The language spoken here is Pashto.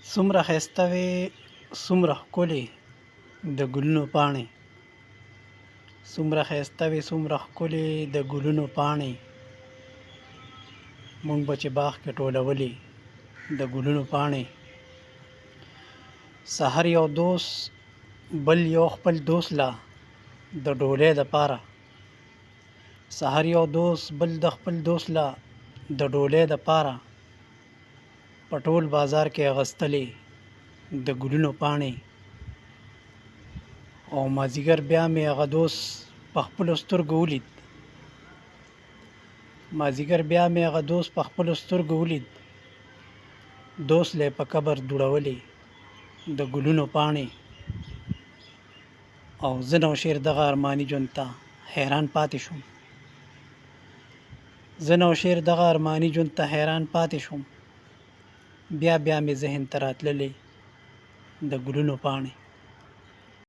څومره ښایسته وې څومره ښکلې د ګلونو پاڼې، څومره ښایسته وې څومره ښکلې د ګلونو پاڼې، مونږ به چې باغ کې ټولولې د ګلونو پاڼې. سحر یو دوست بل یو خپل دوست لا د ډولۍ دپاره، سحر یو دوست بل د خپل دوست لا د ډولۍ دپاره، په ټول بازار کې اغستلې د ګلونو پاڼې. او مازدیګر بیا مې هغه دوست په خپلو سترګو ولید، مازدیګر بیا مې هغه دوست په خپلو سترګو ولید، دوست لی په قبر دوړولې د ګلونو پاڼې. او زه نوشیر دغه ارماني ژوند ته حیران پاتې شوم، زه نوشیر دغه ارماني ژوند ته حیران پاتې شوم، بیا بیا مې ذهن ته راتللې د ګلونو پاڼې.